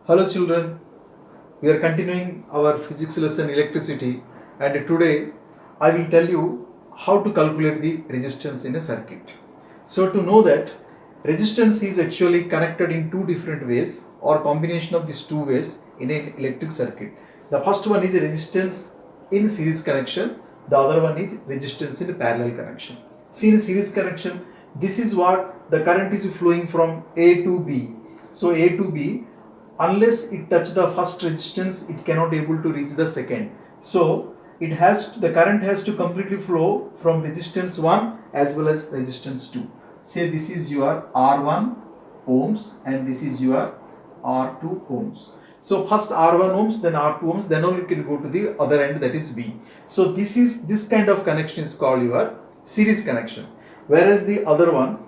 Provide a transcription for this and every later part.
Hello children, we are continuing our physics lesson electricity, and today I will tell you how to calculate the resistance in a circuit. So to know that resistance is actually connected in two different ways or combination of these two ways in an electric circuit. The first one is a resistance in series connection, the other one is resistance in parallel connection. See, in series connection, this is what the current is flowing from A to B. So A to B, unless it touch the first resistance, it cannot able to reach the second. So the current has to completely flow from resistance 1 as well as resistance 2. Say this is your R1 ohms and this is your R2 ohms. So first R1 ohms, then R2 ohms, then only you can go to the other end, that is B. So this kind of connection is called your series connection. Whereas the other one,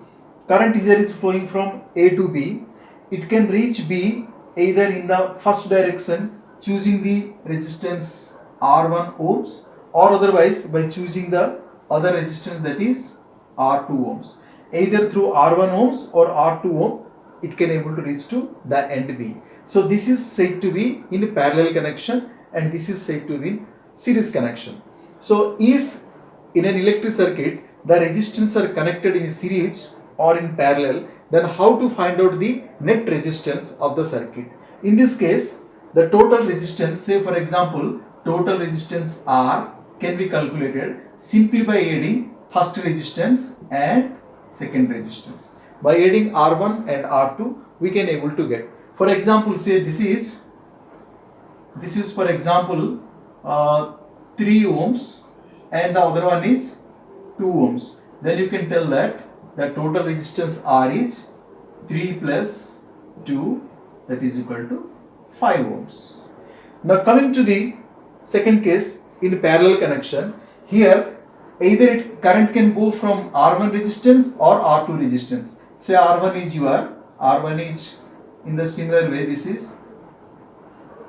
current here is flowing from A to B, it can reach B either in the first direction choosing the resistance R1 ohms, or otherwise by choosing the other resistance, that is R2 ohms. Either through R1 ohms or R2 ohm, it can able to reach to the end B. So this is said to be in parallel connection and this is said to be in series connection. So if in an electric circuit the resistance are connected in series or in parallel, then how to find out the net resistance of the circuit? In this case, the total resistance, say for example, total resistance R can be calculated simply by adding first resistance and second resistance. By adding R1 and R2, we can able to get. For example, say this is for example 3 ohms and the other one is 2 ohms. Then you can tell that the total resistance R is 3 plus 2, that is equal to 5 ohms. Now coming to the second case, in parallel connection, here either current can go from R1 resistance or R2 resistance. Say R1 is in the similar way, this is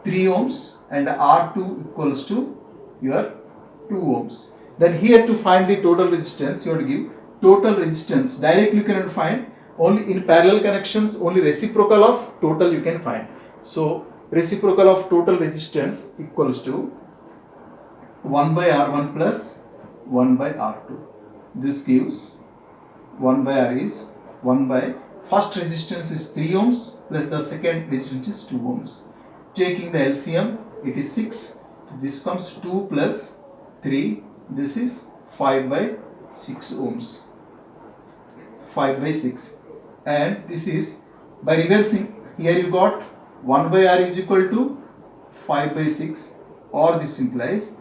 3 ohms and R2 equals to your 2 ohms. Then here to find the total resistance, you have to give total resistance. Directly you cannot find, only in parallel connections only reciprocal of total you can find. So reciprocal of total resistance equals to 1 by R1 plus 1 by R2. This gives 1 by R is 1 by first resistance is 3 ohms plus the second resistance is 2 ohms. Taking the LCM, it is 6. This comes 2 plus 3. This is 5 by 6 ohms. 5 by 6. And this is by reversing, here you got 1 by R is equal to 5 by 6, or this implies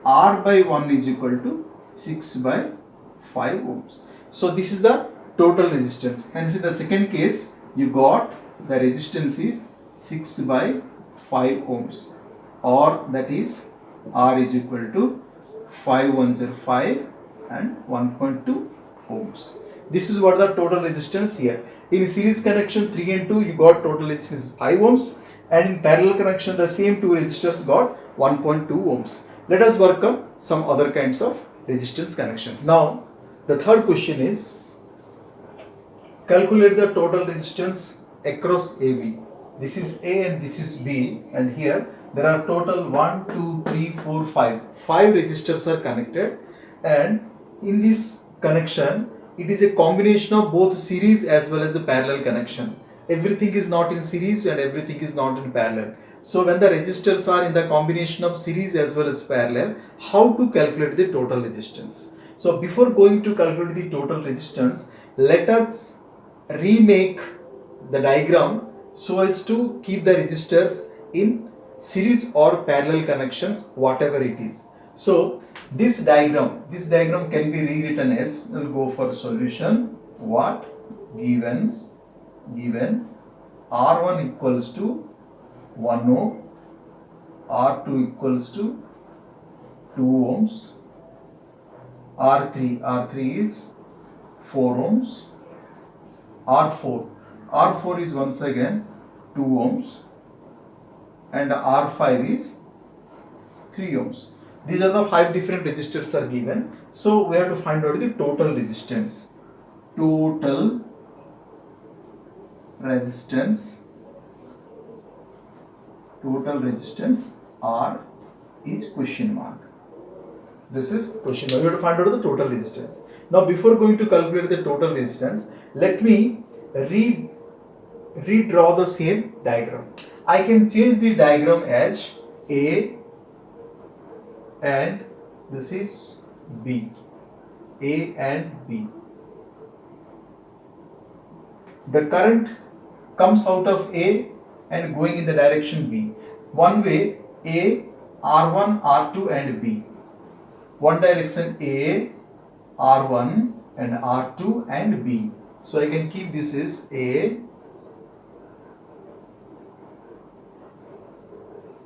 R by 1 is equal to 6 by 5 ohms. So this is the total resistance. Hence in the second case, you got the resistance is 6 by 5 ohms, or that is R is equal to 5 ones are 5 and 1.2 ohms. This is what the total resistance here. In series connection 3 and 2, you got total resistance 5 ohms, and in parallel connection the same two resistors got 1.2 ohms. Let us work on some other kinds of resistance connections. Now the third question is, calculate the total resistance across AB. This is A and this is B, and here there are total 1, 2, 3, 4, 5. 5 resistors are connected, and in this connection it is a combination of both series as well as a parallel connection. Everything is not in series and everything is not in parallel. So when the resistors are in the combination of series as well as parallel, how to calculate the total resistance? So before going to calculate the total resistance, let us remake the diagram so as to keep the resistors in series or parallel connections, whatever it is. So this diagram can be rewritten as, we'll go for solution, what given R1 equals to 1 ohm, R2 equals to 2 ohms, R3 is 4 ohms, R4 is once again 2 ohms, and R5 is 3 ohms. These are the 5 different resistors are given. So we have to find out the total resistance. Total resistance total resistance R is question mark. This is question mark. We have to find out the total resistance. Now before going to calculate the total resistance, let me redraw the same diagram. I can change the diagram as A and this is B. A and B. The current comes out of A and going in the direction B. One way A, R1, R2 and B. One direction A, R1 and R2 and B. So I can keep this as A,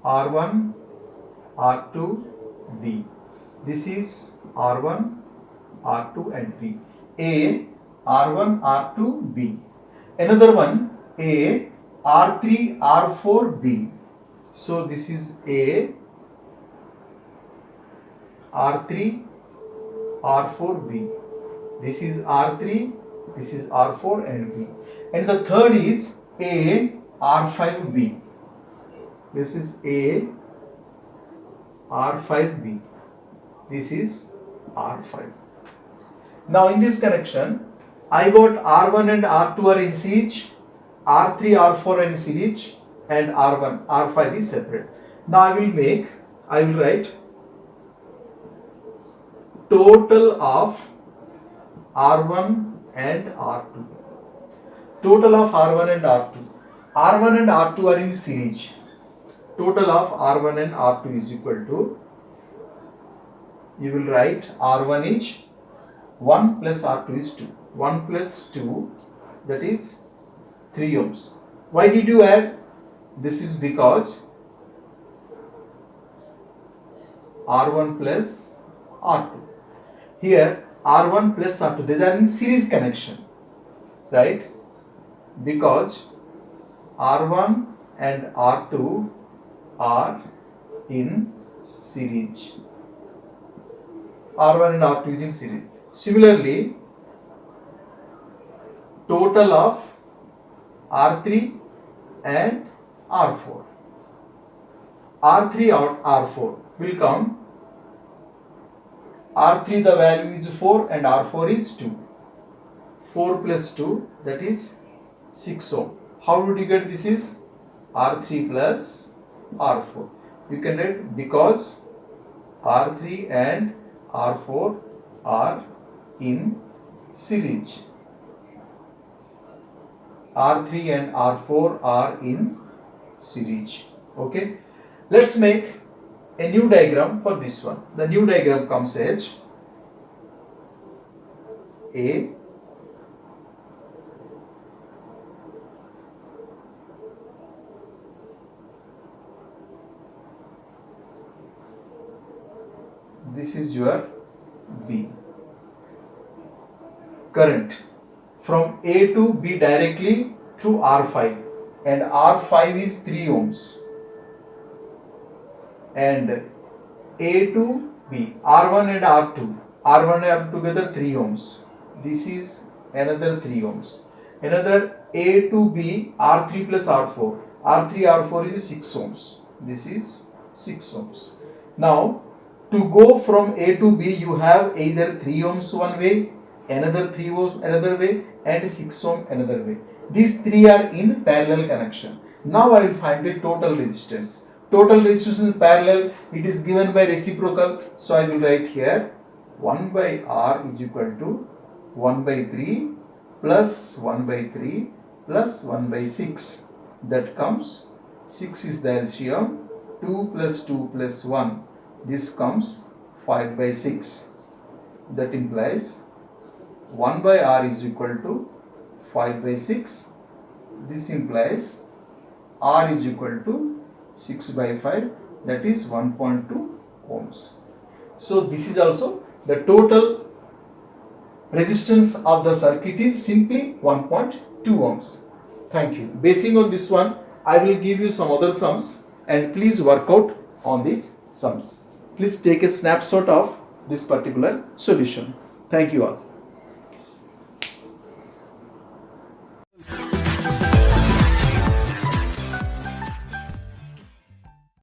R1, R2, B. This is R1, R2 and B. A, R1, R2, B. Another one A, R3, R4, B. So this is A, R3, R4, B. This is R3, this is R4 and B. And the third is A, R5, B. This is A, R5, B. This is R5. Now in this connection, I got R1 and R2 are in series, R3, R4 are in series, and R1, R5 is separate. Now I will write total of R1 and R2. Total of R1 and R2. R1 and R2 are in series. Total of R1 and R2 is equal to, you will write R1 is 1 plus R2 is 2. 1 plus 2, that is 3 ohms. Why did you add? This is because R1 plus R2. Here R1 plus R2, these are in series connection, right? Because R1 and R2 are in series. R1 and R2 is in series. Similarly, total of R3 and R4. R3 or R4 will come. R3 the value is 4 and R4 is 2. 4 plus 2, that is 6 ohm. How would you get this is R3 plus R4? You can write because R3 and R4 are in series. R3 and R4 are in series. Okay. Let's make a new diagram for this one. The new diagram comes as A, this is your B. Current from A to B directly through R5, and R5 is 3 ohms, and A to B, R1 and R2 are together 3 ohms. This is another 3 ohms. Another A to B, R3 plus R4, R3 R4 is 6 ohms. This is 6 ohms. Now to go from A to B, you have either 3 ohms one way, another 3 ohms another way, and 6 ohm another way. These three are in parallel connection. Now I will find the total resistance. Total resistance in parallel, it is given by reciprocal. So I will write here 1 by R is equal to 1 by 3 plus 1 by 3 plus 1 by 6. That comes 6 is the LCM, 2 plus 2 plus 1. This comes 5 by 6. That implies 1 by R is equal to 5 by 6. This implies R is equal to 6 by 5, that is 1.2 ohms. So this is also the total resistance of the circuit is simply 1.2 ohms. Thank you. Basing on this one, I will give you some other sums and please work out on these sums. Please take a snapshot of this particular solution. Thank you all.